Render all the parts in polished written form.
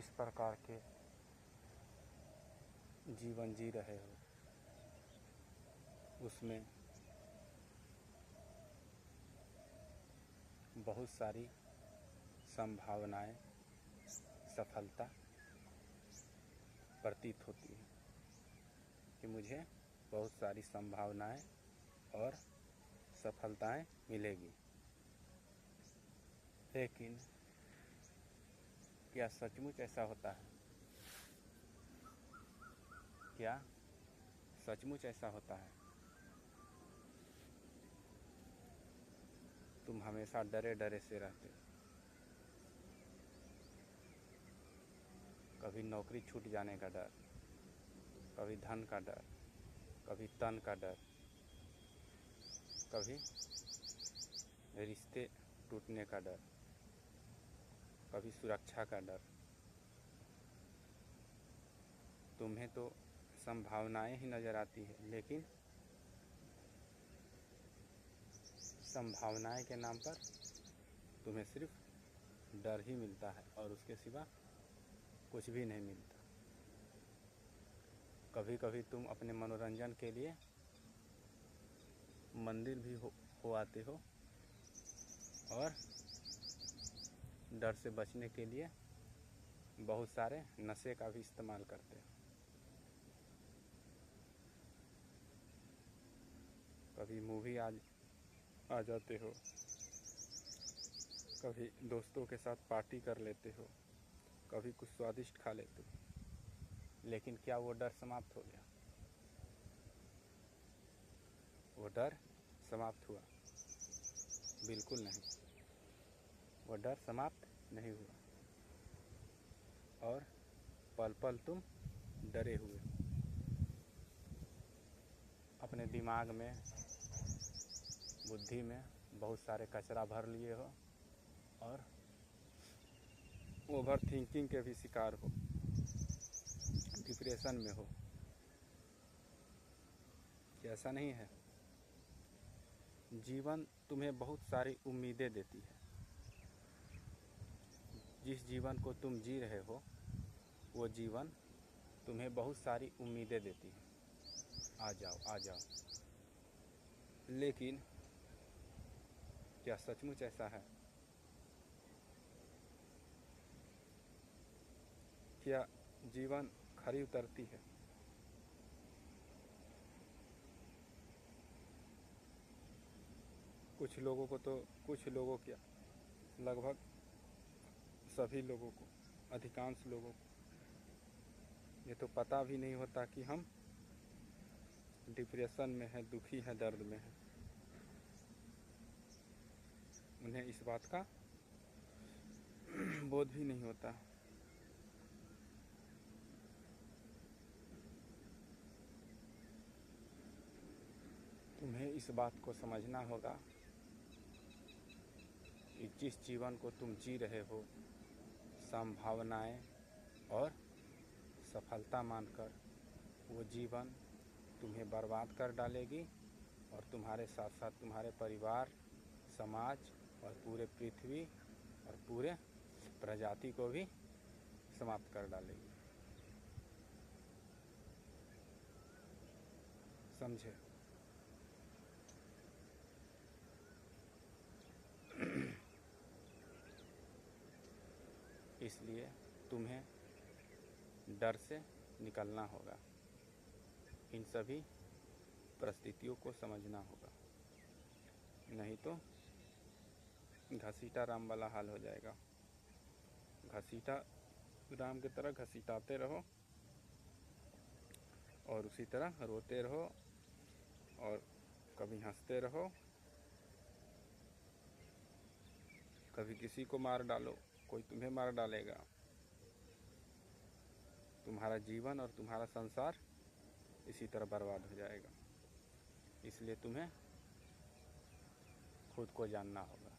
जिस प्रकार के जीवन जी रहे हो उसमें बहुत सारी संभावनाएं सफलता प्रतीत होती है कि मुझे बहुत सारी संभावनाएं और सफलताएं मिलेगी। लेकिन क्या सचमुच ऐसा होता है? क्या सचमुच ऐसा होता है? तुम हमेशा डरे डरे से रहते हो। कभी नौकरी छूट जाने का डर, कभी धन का डर, कभी तन का डर, कभी रिश्ते टूटने का डर, कभी सुरक्षा का डर। तुम्हें तो संभावनाएं ही नज़र आती है, लेकिन संभावनाएं के नाम पर तुम्हें सिर्फ डर ही मिलता है और उसके सिवा कुछ भी नहीं मिलता। कभी कभी तुम अपने मनोरंजन के लिए मंदिर भी हो आते हो और डर से बचने के लिए बहुत सारे नशे का भी इस्तेमाल करते हो। कभी मूवी आ जाते हो, कभी दोस्तों के साथ पार्टी कर लेते हो, कभी कुछ स्वादिष्ट खा लेते हो। लेकिन क्या वो डर समाप्त हो गया? वो डर समाप्त हुआ? बिल्कुल नहीं, वो डर समाप्त नहीं हुआ और पल पल तुम डरे हुए हो। अपने दिमाग में, बुद्धि में बहुत सारे कचरा भर लिए हो और ओवर थिंकिंग के भी शिकार हो, डिप्रेशन में हो। ऐसा नहीं है? जीवन तुम्हें बहुत सारी उम्मीदें देती है। जिस जीवन को तुम जी रहे हो वो जीवन तुम्हें बहुत सारी उम्मीदें देती है। आ जाओ आ जाओ। लेकिन क्या सचमुच ऐसा है? क्या जीवन खरी उतरती है? कुछ लोगों क्या, लगभग सभी लोगों को, अधिकांश लोगों को ये तो पता भी नहीं होता कि हम डिप्रेशन में हैं, दुखी हैं, दर्द में हैं। उन्हें इस बात का बोध भी नहीं होता। तुम्हें इस बात को समझना होगा कि जिस जीवन को तुम जी रहे हो संभावनाएं और सफलता मानकर, वो जीवन तुम्हें बर्बाद कर डालेगी और तुम्हारे साथ साथ तुम्हारे परिवार, समाज और पूरे पृथ्वी और पूरे प्रजाति को भी समाप्त कर डालेगी। समझे? इसलिए तुम्हें डर से निकलना होगा, इन सभी परिस्थितियों को समझना होगा, नहीं तो घसीटा राम वाला हाल हो जाएगा। घसीटा राम की तरह घसीटाते रहो और उसी तरह रोते रहो और कभी हंसते रहो, कभी किसी को मार डालो, कोई तुम्हें मार डालेगा। तुम्हारा जीवन और तुम्हारा संसार इसी तरह बर्बाद हो जाएगा। इसलिए तुम्हें खुद को जानना होगा।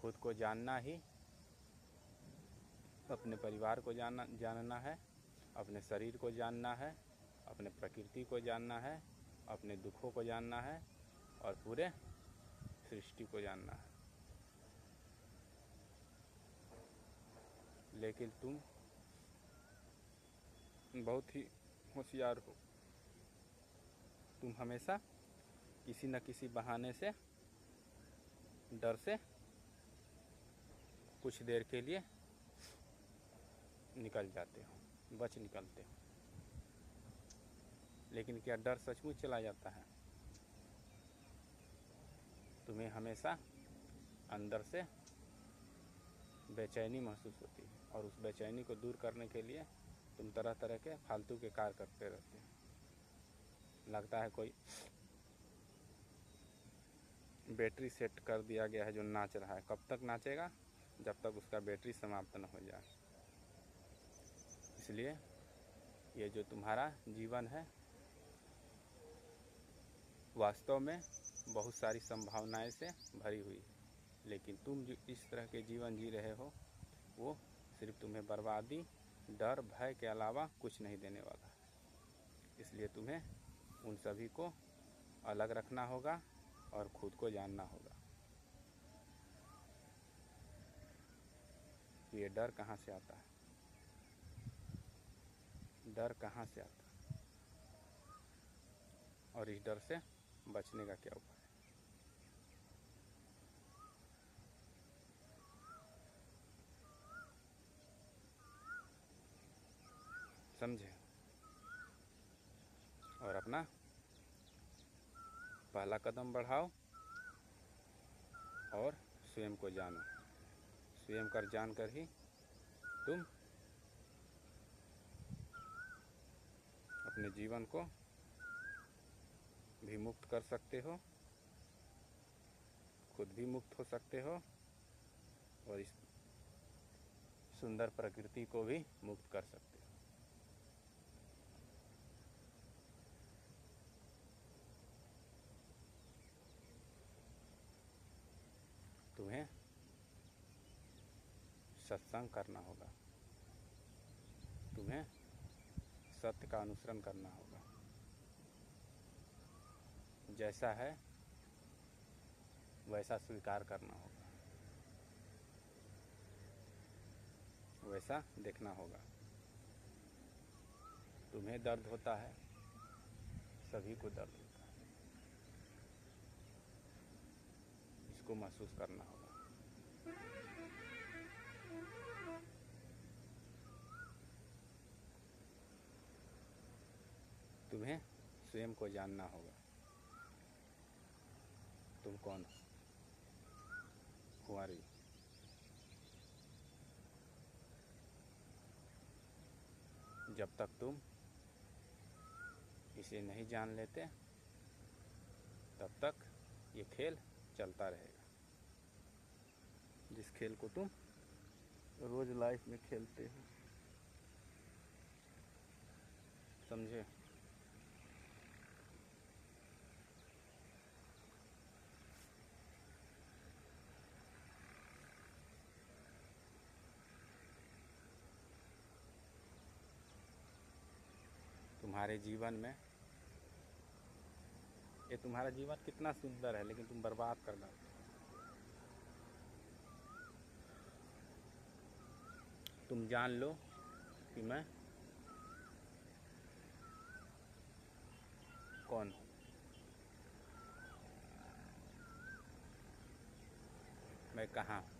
खुद को जानना ही अपने परिवार को जानना है, अपने शरीर को जानना है, अपने प्रकृति को जानना है, अपने दुखों को जानना है और पूरे सृष्टि को जानना है। लेकिन तुम बहुत ही होशियार हो। तुम हमेशा किसी न किसी बहाने से, डर से कुछ देर के लिए निकल जाते हो, बच निकलते हो। लेकिन क्या डर सचमुच चला जाता है? तुम्हें हमेशा अंदर से बेचैनी महसूस होती है, और उस बेचैनी को दूर करने के लिए तुम तरह तरह के फालतू के कार्य करते रहते हो। लगता है कोई बैटरी सेट कर दिया गया है जो नाच रहा है। कब तक नाचेगा? जब तक उसका बैटरी समाप्त न हो जाए। इसलिए ये जो तुम्हारा जीवन है, वास्तव में बहुत सारी संभावनाएं से भरी हुई है। लेकिन तुम जो इस तरह के जीवन जी रहे हो, वो सिर्फ तुम्हें बर्बादी, डर, भय के अलावा कुछ नहीं देने वाला है। इसलिए तुम्हें उन सभी को अलग रखना होगा और खुद को जानना होगा कि ये डर कहाँ से आता है, डर कहाँ से आता है, और इस डर से बचने का क्या उपाय है। समझे? और अपना पहला कदम बढ़ाओ और स्वयं को जानो। स्वयं कर जानकर ही तुम अपने जीवन को भी मुक्त कर सकते हो, खुद भी मुक्त हो सकते हो, और इस सुंदर प्रकृति को भी मुक्त कर सकते हो। तुम्हें सत्संग करना होगा, तुम्हें सत्य का अनुसरण करना होगा। जैसा है वैसा स्वीकार करना होगा, वैसा देखना होगा। तुम्हें दर्द होता है, सभी को दर्द होता है, इसको महसूस करना होगा। तुम्हें स्वयं को जानना होगा, तुम कौन हो, हु आर यू। जब तक तुम इसे नहीं जान लेते, तब तक ये खेल चलता रहेगा, जिस खेल को तुम रोज लाइफ में खेलते हो। समझे? तुम्हारे जीवन में, ये तुम्हारा जीवन कितना सुंदर है, लेकिन तुम बर्बाद कर डालते हो। तुम जान लो कि मैं कौन हूँ, मैं कहाँ हूँ।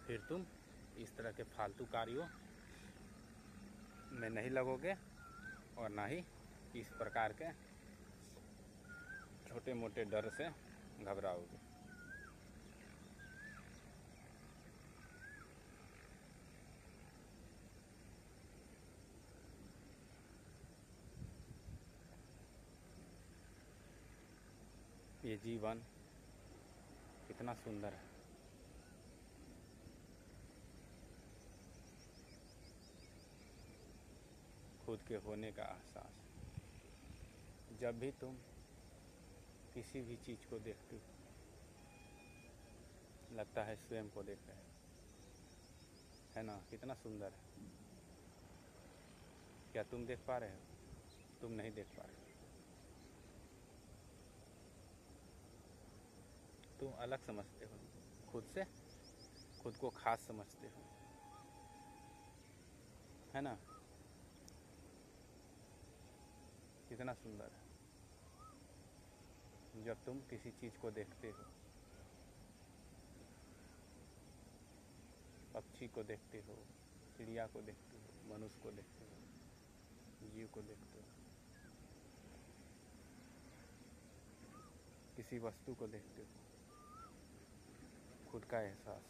फिर तुम इस तरह के फालतू कार्यों में नहीं लगोगे, और ना ही इस प्रकार के छोटे मोटे डर से घबराओगे। ये जीवन कितना सुंदर है। खुद के होने का एहसास। जब भी तुम किसी भी चीज़ को देखते हो, लगता है स्वयं को देख रहे हो, है ना? कितना सुंदर है। क्या तुम देख पा रहे हो? तुम नहीं देख पा रहे हो। तुम अलग समझते हो, खुद को खास समझते हो, है ना। कितना सुंदर है जब तुम किसी चीज़ को देखते हो, पक्षी को देखते हो, चिड़िया को देखते हो, मनुष्य को देखते हो, जीव को देखते हो, किसी वस्तु को देखते हो, खुद का एहसास,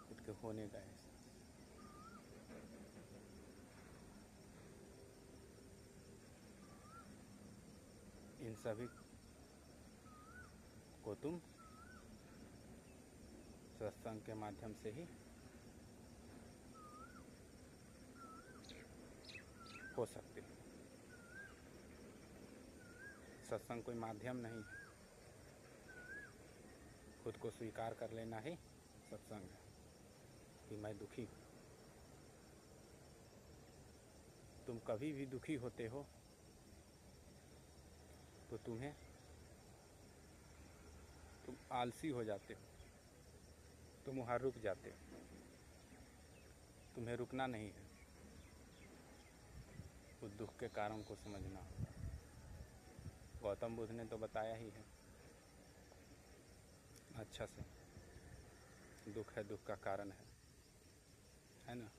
खुद के होने का एहसास। इन सभी को तुम सत्संग के माध्यम से ही हो सकते हो। सत्संग कोई माध्यम नहीं है, खुद को स्वीकार कर लेना ही सत्संग है कि मैं दुखी हूँ। तुम कभी भी दुखी होते हो तो तुम आलसी हो जाते हो, तुम वहाँ रुक जाते हो। तुम्हें रुकना नहीं है, उस दुख के कारण को समझना होगा। गौतम बुद्ध ने तो बताया ही है अच्छा से, दुख है, दुख का कारण है ना।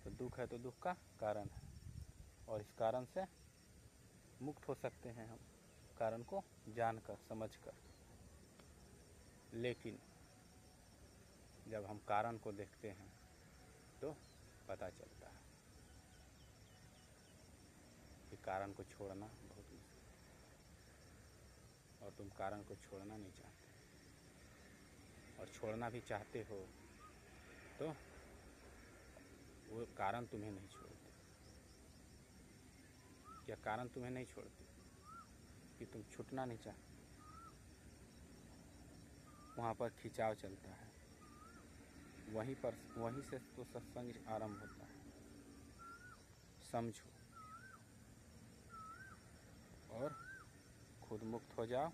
तो दुख है तो दुख का कारण है, और इस कारण से मुक्त हो सकते हैं हम, कारण को जानकर समझकर। लेकिन जब हम कारण को देखते हैं तो पता चलता है कि कारण को छोड़ना बहुत मुश्किल है, और तुम कारण को छोड़ना नहीं चाहते, और छोड़ना भी चाहते हो तो वो कारण तुम्हें नहीं छोड़ते। क्या कारण तुम्हें नहीं छोड़ते कि तुम छूटना नहीं चाहते? वहाँ पर खिंचाव चलता है, वहीं से तो सत्संग आरंभ होता है। समझो और खुद मुक्त हो जाओ,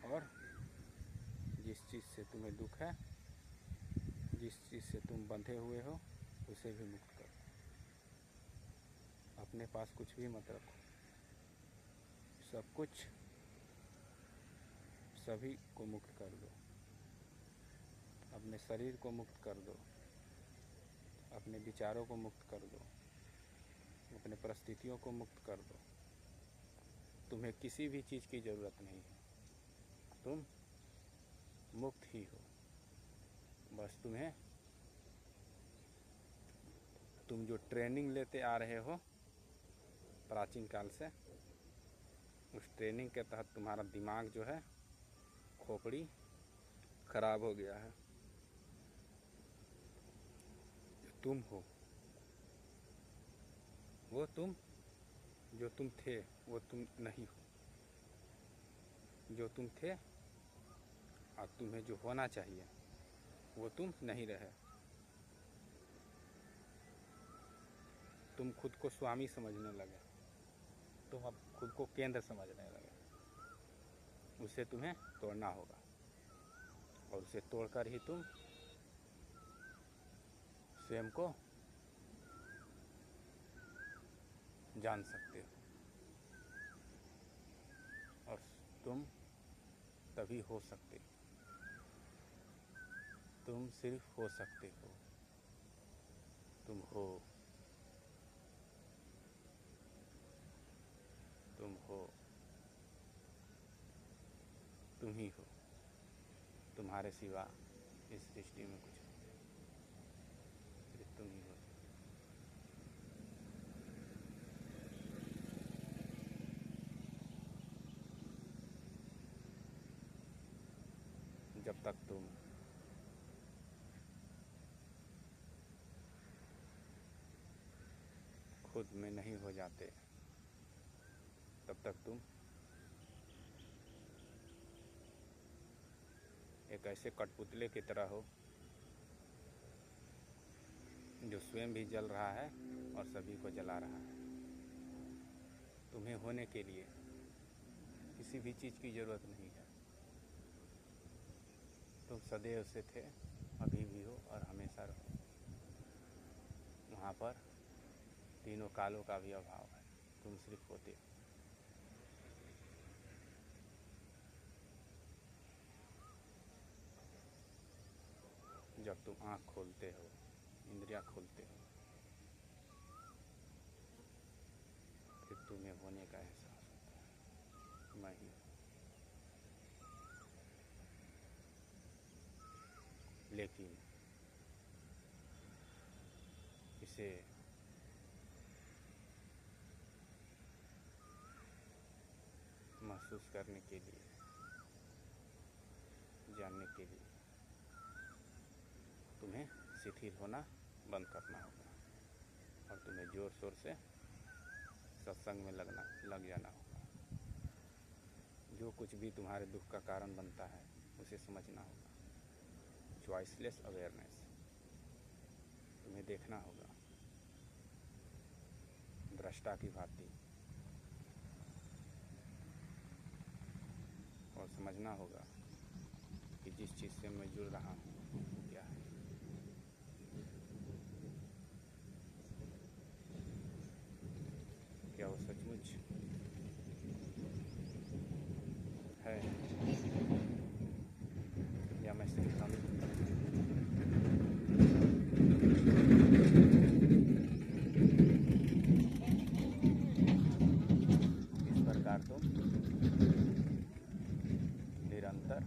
और जिस चीज़ से तुम्हें दुख है, जिस चीज़ से तुम बंधे हुए हो, उसे भी मुक्त करो। अपने पास कुछ भी मत रखो, सब कुछ सभी को मुक्त कर दो। अपने शरीर को मुक्त कर दो, अपने विचारों को मुक्त कर दो, अपने परिस्थितियों को मुक्त कर दो। तुम्हें किसी भी चीज़ की ज़रूरत नहीं है, तुम मुक्त ही हो। बस तुम जो ट्रेनिंग लेते आ रहे हो प्राचीन काल से, उस ट्रेनिंग के तहत तुम्हारा दिमाग जो है, खोपड़ी खराब हो गया है। तुम हो वो, तुम जो तुम थे वो तुम नहीं हो। जो तुम थे और तुम्हें जो होना चाहिए वो तुम नहीं रहे। तुम खुद को स्वामी समझने लगे, तुम अब खुद को केंद्र समझने लगे। उसे तुम्हें तोड़ना होगा, और उसे तोड़कर ही तुम स्वयं को जान सकते हो, और तुम तभी हो सकते हो। तुम सिर्फ हो सकते हो, तुम हो, तुम हो, तुम ही हो। तुम्हारे सिवा इस सृष्टि में कुछ नहीं, सिर्फ तुम ही हो। जब तक तुम खुद में नहीं हो जाते, तब तक तुम एक ऐसे कठपुतले की तरह हो जो स्वयं भी जल रहा है और सभी को जला रहा है। तुम्हें होने के लिए किसी भी चीज़ की ज़रूरत नहीं है, तुम सदैव से थे, अभी भी हो और हमेशा रहो। वहाँ पर तीनों कालों का भी अभाव है, तुम सिर्फ होते हो। जब तुम आँख खोलते हो, इंद्रियाँ खोलते हो, फिर तुम्हें होने का एहसास होता है, मैं ही हूँ। लेकिन इसे महसूस करने के लिए, जानने के लिए तुम्हें शिथिल होना बंद करना होगा और तुम्हें ज़ोर शोर से सत्संग में लग जाना होगा। जो कुछ भी तुम्हारे दुख का कारण बनता है उसे समझना होगा। चॉइसलेस अवेयरनेस, तुम्हें देखना होगा दृष्टा की भांति और समझना होगा कि जिस चीज़ से मैं जुड़ रहा हूँ वो क्या है। क्या वो सचमुच है या मैं सिर्फ इस प्रकार तुम निरंतर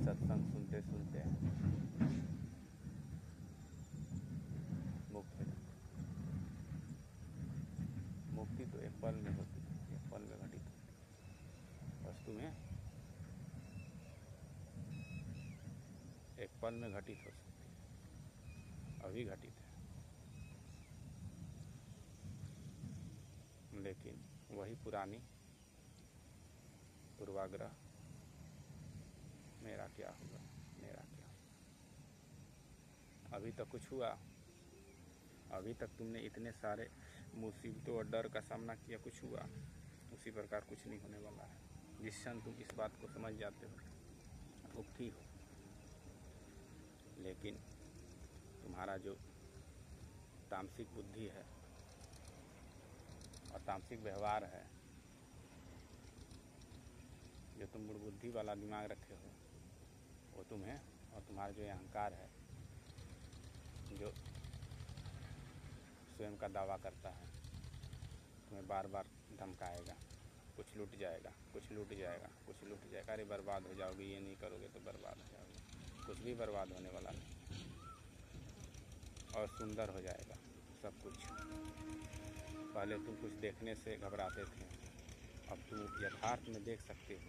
सत्संग सुनते सुनते मुक्त हो जाते। मुक्ति तो एक पल में होती है, एक पल में घटित होती है। बस तुम्हें एक पल में घटित हो सकती है, अभी घटित है, लेकिन वही पुरानी पूर्वाग्रह, मेरा क्या होगा, मेरा क्या होगा। अभी तक कुछ हुआ, अभी तक तुमने इतने सारे मुसीबतों और डर का सामना किया, कुछ हुआ, उसी प्रकार कुछ नहीं होने वाला है। जिस क्षण तुम इस बात को समझ जाते हो, मुक्ति हो। लेकिन तुम्हारा जो तामसिक बुद्धि है और तामसिक व्यवहार है, जो तुम बुद्धि वाला दिमाग रखे हो, वो तुम्हें, और तुम्हारा जो अहंकार है जो स्वयं का दावा करता है, तुम्हें बार बार धमकाएगा, कुछ लूट जाएगा, कुछ लूट जाएगा, कुछ लूट जाएगा, अरे बर्बाद हो जाओगे, ये नहीं करोगे तो बर्बाद हो जाओगे। कुछ भी बर्बाद होने वाला नहीं, और सुंदर हो जाएगा सब कुछ। पहले तुम कुछ देखने से घबराते थे, अब तुम यथार्थ में देख सकते हो।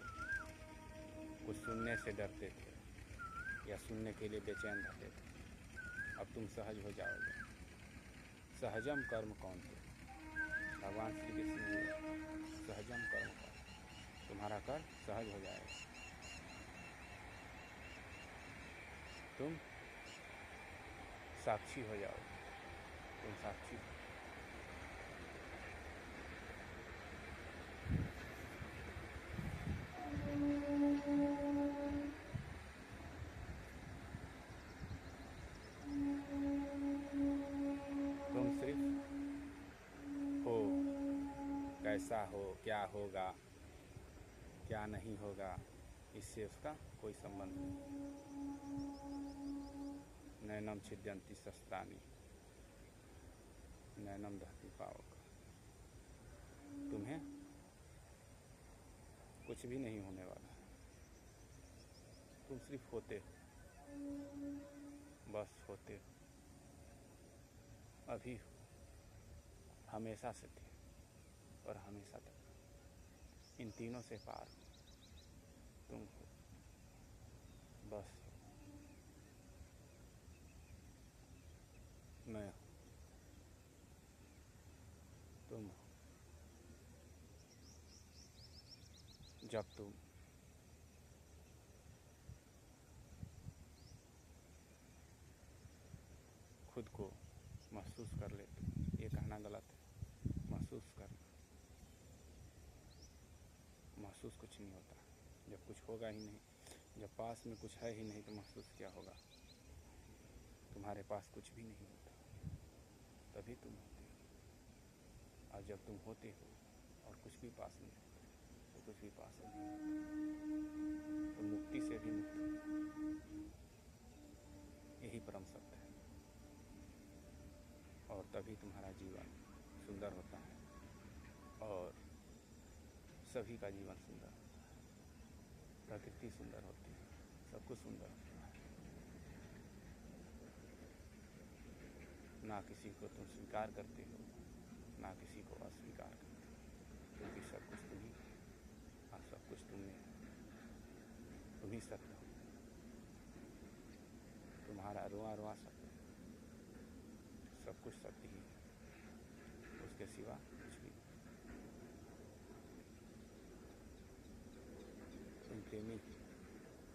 कुछ सुनने से डरते थे या सुनने के लिए बेचैन रहते थे, अब तुम सहज हो जाओगे। सहजम कर्म कौन थे, भगवान श्री कृष्ण ने सहजम कर्म कौन, तुम्हारा कर्म सहज हो जाएगा। तुम साक्षी हो जाओगे, तुम साक्षी हो। तुम सिर्फ हो, कैसा हो, क्या होगा, क्या नहीं होगा, इससे उसका कोई संबंध नहीं। नैनम छिद्यन्ति शस्त्राणि नैनम दहति पावक। तुम्हें कुछ भी नहीं होने वाला है, तुम सिर्फ होते हो, बस होते हो, अभी हो, हमेशा से थे और हमेशा तक। इन तीनों से पार हो, तुम हो, बस हो, मैं हूँ, तुम हो। जब तुम खुद को महसूस कर लेते, ये कहना गलत है, महसूस करना, महसूस कुछ नहीं होता जब कुछ होगा ही नहीं। जब पास में कुछ है ही नहीं तो महसूस क्या होगा। तुम्हारे पास कुछ भी नहीं होता तभी तुम होते हो, और जब तुम होते हो और कुछ भी पास नहीं होता तो कुछ भी पास नहीं होता, तो मुक्ति से भी मुक्त हो। यही परम सत्य है, और तभी तुम्हारा जीवन सुंदर होता है और सभी का जीवन सुंदर होता है। प्रकृति सुंदर होती है, सब कुछ सुंदर होता है। ना किसी को तुम स्वीकार करते हो, ना किसी को अस्वीकार करते हो, क्योंकि सब कुछ तुम ही और सब कुछ तुम ही सत्य हो। तुम्हारा रुआ रुआ सत्य, सब कुछ सत्य ही है, उसके सिवा कुछ भी नहीं। तुम प्रेमी हो,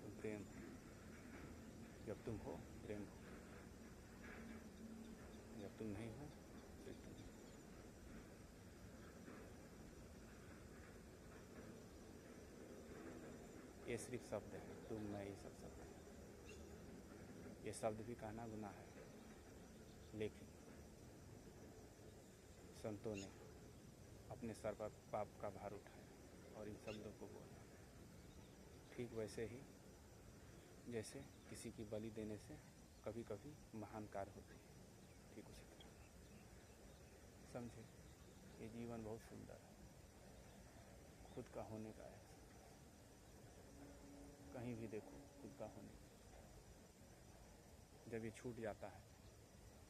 तुम प्रेम हो। जब तुम हो प्रेम हो, जब तुम नहीं हो फिर तुम। ये सिर्फ शब्द है, तुम मैं, ये सब शब्द है। ये शब्द भी कहना गुनाह है, लेकिन संतों ने अपने सर पर पाप का भार उठाया और इन शब्दों को बोला। ठीक वैसे ही जैसे किसी की बलि देने से कभी कभी महान कार्य होते हैं, ठीक उसी तरह समझे। ये जीवन बहुत सुंदर है, खुद का होने का है। कहीं भी देखो खुद का होने का, जब ये छूट जाता है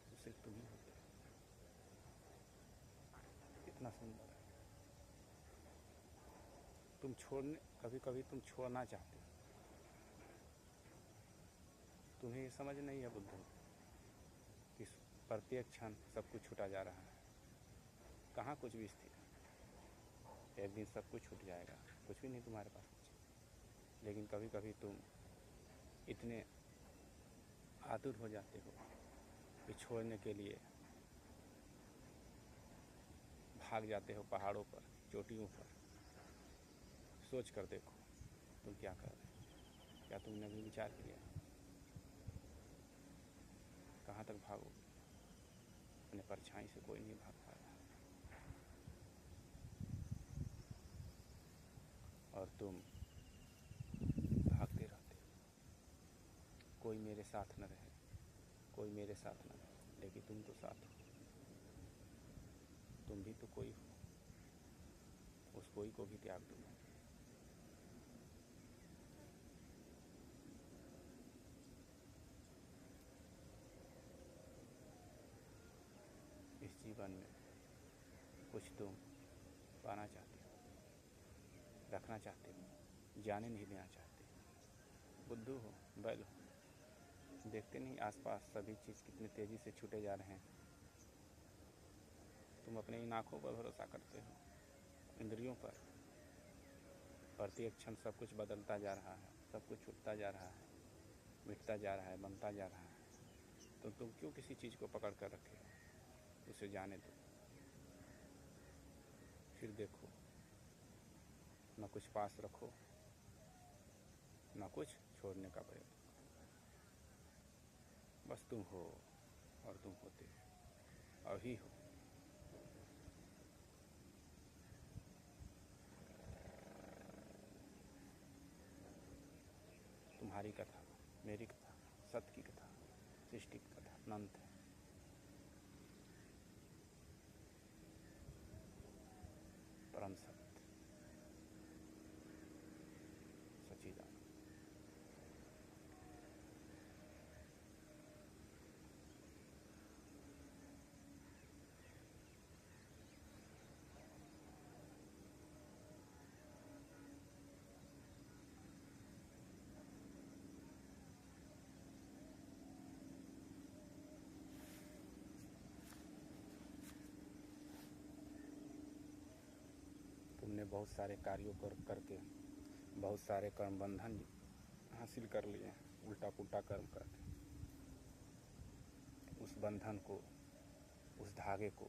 तो सिर्फ तुम ही होते हो। इतना सुंदर है। तुम छोड़ने, कभी कभी तुम छोड़ना चाहते हो, तुम्हें ये समझ नहीं है बुद्धू कि प्रत्येक क्षण सब कुछ छूटा जा रहा है। कहाँ कुछ भी स्थिर है, एक दिन सब कुछ छूट जाएगा, कुछ भी नहीं तुम्हारे पास कुछ। लेकिन कभी कभी तुम इतने आतुर हो जाते हो कि छोड़ने के लिए भाग जाते हो पहाड़ों पर, चोटियों पर। सोच कर देखो तुम क्या कर रहे हो, क्या तुमने भी विचार किया कहाँ तक भागोगे। अपने परछाई से कोई नहीं भाग पाया, और तुम भागते रहते हो। कोई मेरे साथ न रहे, कोई मेरे साथ न रहे, लेकिन तुम तो साथ हो। तुम भी तो कोई हो, उस कोई को भी त्याग दो। इस जीवन में कुछ तुम पाना चाहते हो, रखना चाहते हो, जाने नहीं देना चाहते। बुद्धू हो, बैल हो, देखते नहीं आसपास सभी चीज़ कितनी तेज़ी से छूटे जा रहे हैं। तुम अपनी इन आँखों पर भरोसा करते हो, इंद्रियों पर। प्रत्येक क्षण सब कुछ बदलता जा रहा है, सब कुछ छूटता जा रहा है, मिटता जा रहा है, बनता जा रहा है। तो तुम क्यों किसी चीज़ को पकड़ कर रखे हो? उसे जाने दो, फिर देखो। न कुछ पास रखो, न कुछ छोड़ने का प्रयत्न। बस तुम हो और तुम होते हो और ही हो। तुम्हारी कथा, मेरी कथा, सत्य की कथा, सृष्टि की कथा अनंत है। परम सत्य, सच्चिदानंद। तुमने बहुत सारे कार्यों करके बहुत सारे कर्म बंधन हासिल कर लिए, उल्टा पुल्टा कर्म करके। उस बंधन को, उस धागे को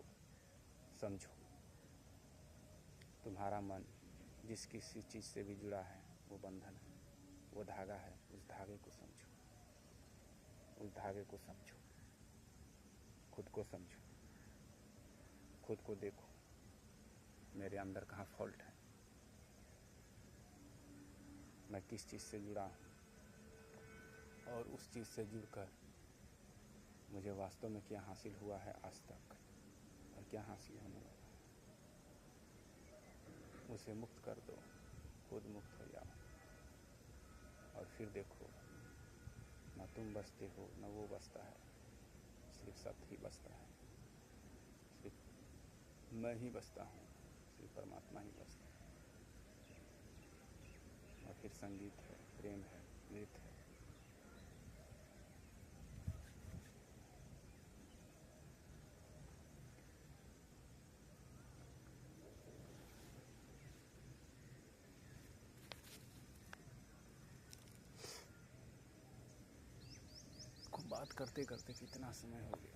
समझो। तुम्हारा मन जिस किसी चीज़ से भी जुड़ा है वो बंधन है, वो धागा है, उस धागे को समझो, उस धागे को समझो, खुद को समझो, खुद को देखो, मेरे अंदर कहाँ फॉल्ट है, मैं किस चीज़ से जुड़ा हूँ, और उस चीज़ से जुड़कर मुझे वास्तव में क्या हासिल हुआ है आज तक और क्या हासिल होने वाला है, उसे मुक्त कर दो, खुद मुक्त हो जाओ। और फिर देखो, न तुम बसते हो न वो बसता है, सिर्फ सत्य ही बसता है, सिर्फ मैं ही बसता हूँ, सिर्फ परमात्मा ही बसता है। और फिर संगीत है, प्रेम है, नृत्य है। बात करते करते कितना समय हो गया।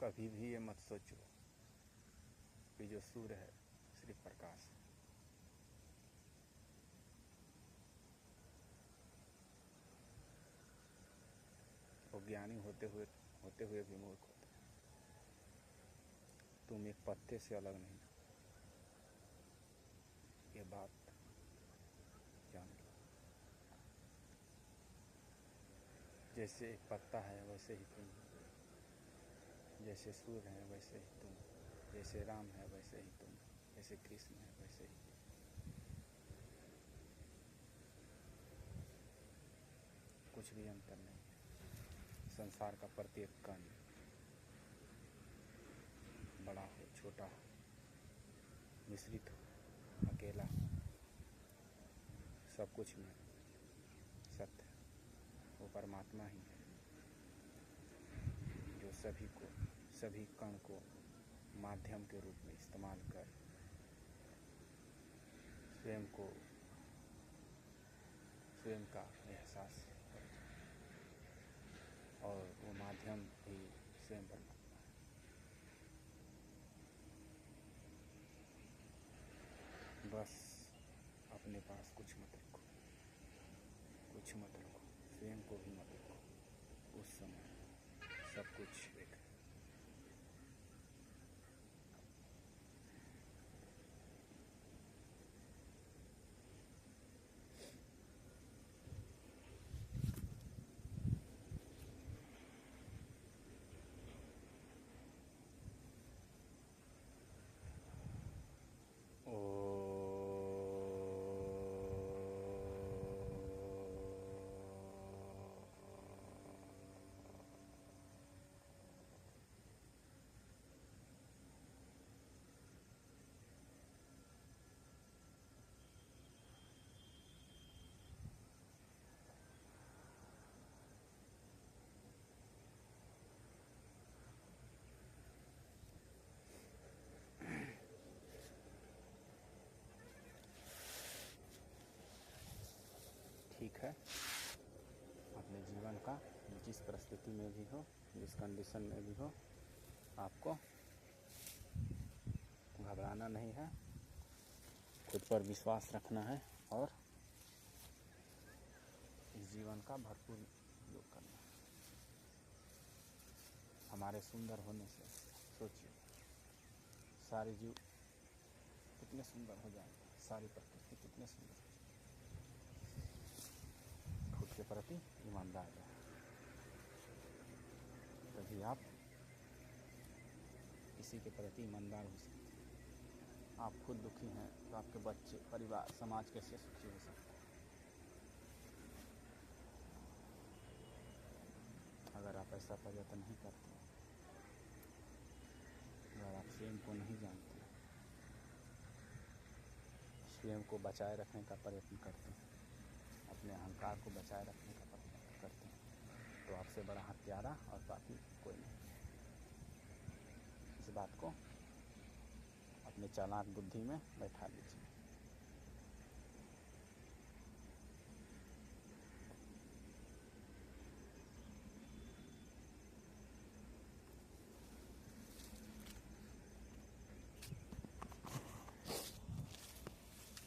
कभी भी ये मत सोचो कि जो सूर्य है सिर्फ प्रकाश है। वो ज्ञानी होते हुए भी मूर्ख होता है। तुम एक पत्ते से अलग नहीं हो, ये बात जान लो। जैसे एक पत्ता है वैसे ही तुम, जैसे सूर्य है वैसे ही तुम, जैसे राम है वैसे ही तुम, जैसे कृष्ण है वैसे ही तुम। कुछ भी अंतर नहीं है, संसार का प्रत्येक कण, बड़ा हो छोटा हो, मिश्रित हो अकेला हो, सब कुछ में सत्य वो परमात्मा ही है, जो सभी को, सभी कण को माध्यम के रूप में इस्तेमाल कर स्वयं को, स्वयं का एहसास करता है और वो माध्यम ही स्वयं परमात्मा है। बस अपने पास कुछ मत रखो, कुछ मत रखो, स्वयं को भी मत रखो, उस समय सब कुछ एक ठीक है। अपने जीवन का जिस परिस्थिति में भी हो, जिस कंडीशन में भी हो, आपको घबराना नहीं है, खुद पर विश्वास रखना है और इस जीवन का भरपूर उपयोग करना है। हमारे सुंदर होने से सोचिए सारे जीव कितने सुंदर हो जाएंगे, सारी प्रकृति कितने सुंदर हो जाएगी। खुद के प्रति ईमानदार रहें, तभी आप किसी के प्रति ईमानदार हो सकते हैं। आप खुद दुखी हैं तो आपके बच्चे, परिवार, समाज कैसे सुखी हो सकता है? अगर आप ऐसा प्रयत्न नहीं करते, अगर आप स्वयं को नहीं जानते, स्वयं को बचाए रखने का प्रयत्न करते हैं, अपने अहंकार को बचाए रखने का प्रयत्न करते हैं, तो आपसे बड़ा हत्यारा और पापी कोई नहीं। इस बात को अपने चालाक बुद्धि में बैठा लीजिए।